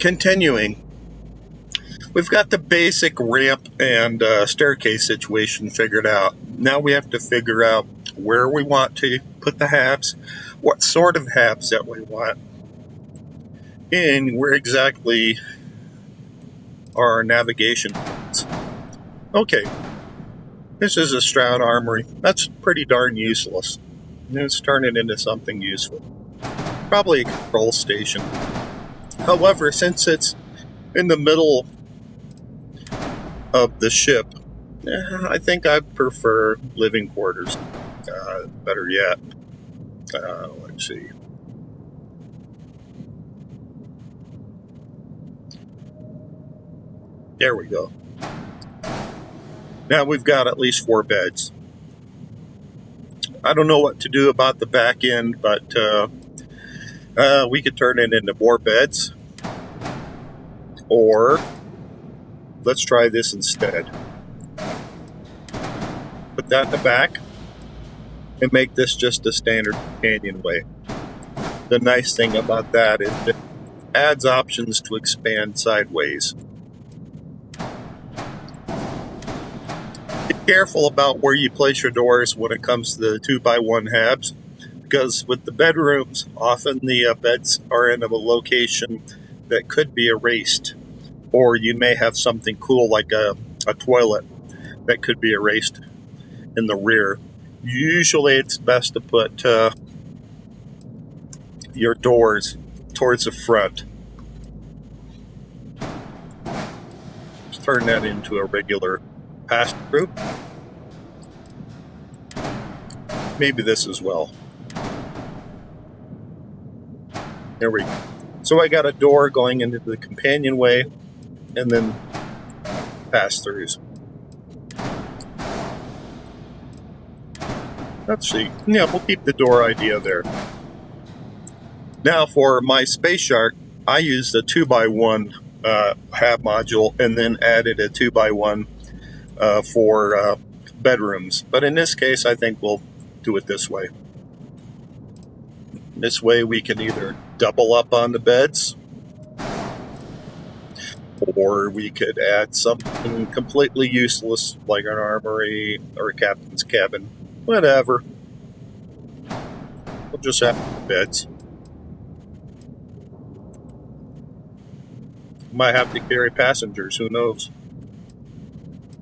Continuing, we've got the basic ramp and staircase situation figured out. Now we have to figure out where we want to put the habs, what sort of habs that we want, and where exactly our navigation is. Okay, this is a Stroud Armory. That's pretty darn useless. Let's turn it into something useful. Probably a control station. However, since it's in the middle of the ship, I think I prefer living quarters. Better yet, let's see. There we go. Now we've got at least 4 beds. I don't know what to do about the back end, but we could turn it into more beds. Or let's try this instead. Put that in the back and make this just a standard companionway. The nice thing about that is it adds options to expand sideways. Be careful about where you place your doors when it comes to the 2x1 habs, because with the bedrooms, often the beds are in a location that could be erased, or you may have something cool like a toilet that could be erased in the rear. Usually it's best to put your doors towards the front. Let's turn that into a regular pass-through. Maybe this as well. There we go. So I got a door going into the companionway and then pass-throughs. Let's see. Yeah, we'll keep the door idea there. Now for my Space Shark, I used a 2x1 hab module and then added a 2x1 for bedrooms. But in this case, I think we'll do it this way. This way we can either double up on the beds, or we could add something completely useless like an armory or a captain's cabin. Whatever. We'll just have beds. Might have to carry passengers, who knows?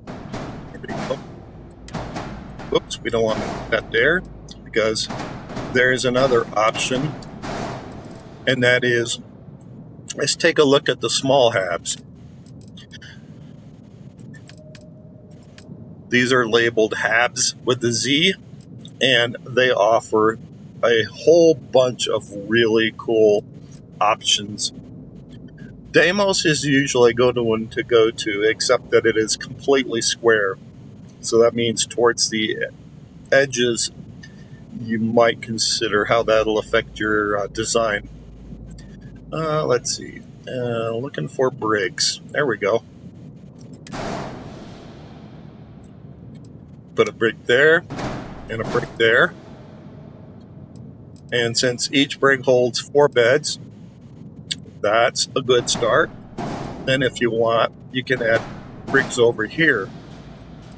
There we go. Whoops, we don't want to put that there, because there is another option, and that is, let's take a look at the small habs. These are labeled habs with a Z, and they offer a whole bunch of really cool options. Deimos is usually a good one to go to, except that it is completely square. So that means towards the edges, you might consider how that'll affect your design. Let's see. Looking for brigs. There we go. Put a brig there and a brig there. And since each brig holds 4 beds, that's a good start. Then if you want, you can add brigs over here.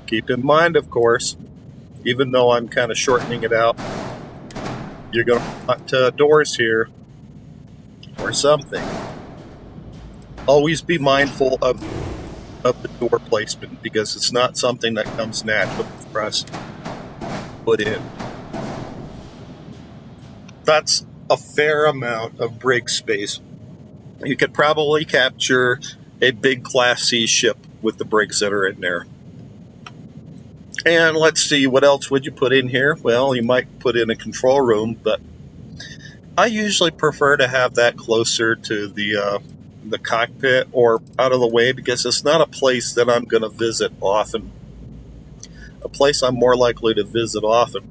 Keep in mind, of course, even though I'm kind of shortening it out, you're going to want doors here or something. Always be mindful of the door placement, because it's not something that comes natural for us to put in. That's a fair amount of brig space. You could probably capture a big Class C ship with the brigs that are in there. And let's see, what else would you put in here? Well, you might put in a control room, but I usually prefer to have that closer to the cockpit or out of the way, because it's not a place that I'm going to visit often. A place I'm more likely to visit often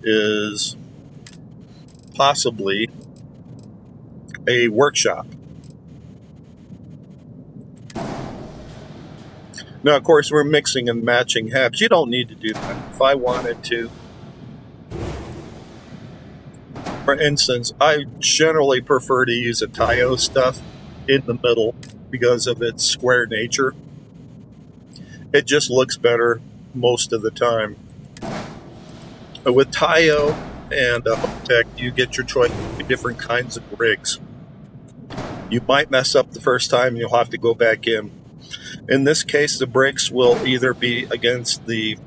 is possibly a workshop. Now, of course, we're mixing and matching habs. You don't need to do that. If I wanted to, for instance, I generally prefer to use a Tayo stuff in the middle because of its square nature. It just looks better most of the time. With Tayo and Hotech, you get your choice of different kinds of brigs. You might mess up the first time and you'll have to go back in. In this case, the brigs will either be against the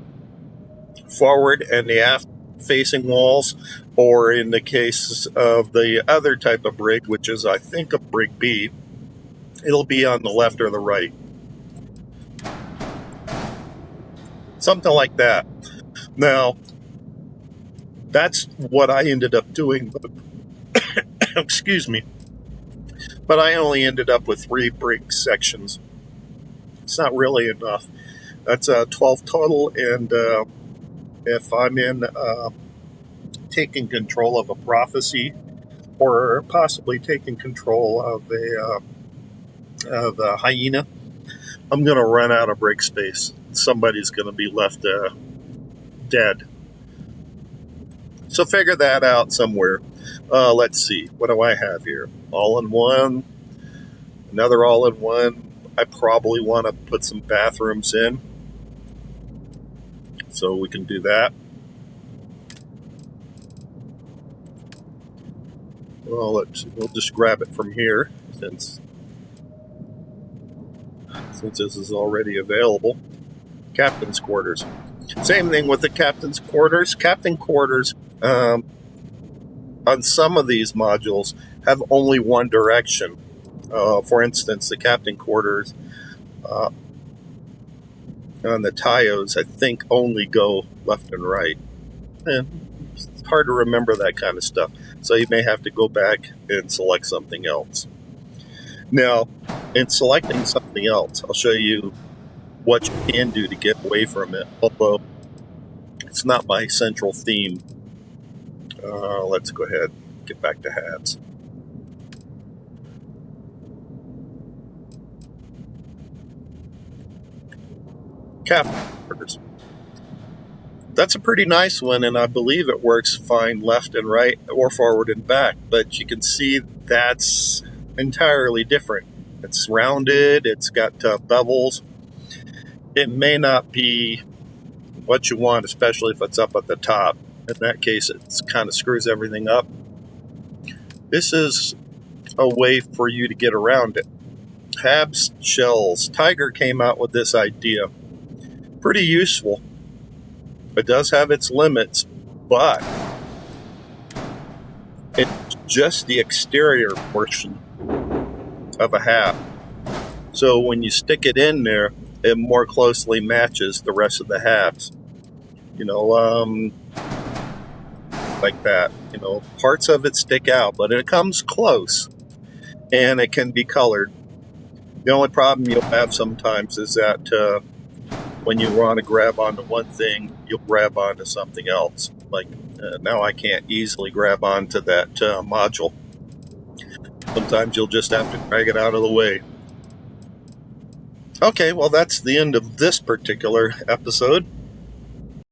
forward and the aft facing walls, or in the case of the other type of brig, which is I think a brig B, it'll be on the left or the right. Something like that. Now, that's what I ended up doing, but excuse me, but I only ended up with 3 brig sections. It's not really enough. That's 12 total, and if I'm in taking control of a prophecy, or possibly taking control of a hyena, I'm going to run out of brig space. Somebody's going to be left dead. So figure that out somewhere. Let's see. What do I have here? All-in-one. Another all-in-one. I probably want to put some bathrooms in. So we can do that. Well, we'll just grab it from here since this is already available. Captain's quarters. Same thing with the captain's quarters. Captain quarters on some of these modules have only one direction. For instance, the captain quarters on the Tayos, I think, only go left and right. And it's hard to remember that kind of stuff. So you may have to go back and select something else. Now, in selecting something else, I'll show you what you can do to get away from it, although it's not my central theme. Let's go ahead and get back to hats. Captain quarters. That's a pretty nice one, and I believe it works fine left and right or forward and back, but you can see that's entirely different. It's rounded, it's got bevels. It may not be what you want, especially if it's up at the top. In that case, it kind of screws everything up. This is a way for you to get around it. Habs shells. Tiger came out with this idea. Pretty useful. It does have its limits, but it's just the exterior portion of a hat. So when you stick it in there, it more closely matches the rest of the hats. You know, like that. You know, parts of it stick out, but it comes close, and it can be colored. The only problem you'll have sometimes is that when you want to grab onto one thing, you'll grab onto something else. Like now I can't easily grab onto that module. Sometimes you'll just have to drag it out of the way. Okay, well, that's the end of this particular episode.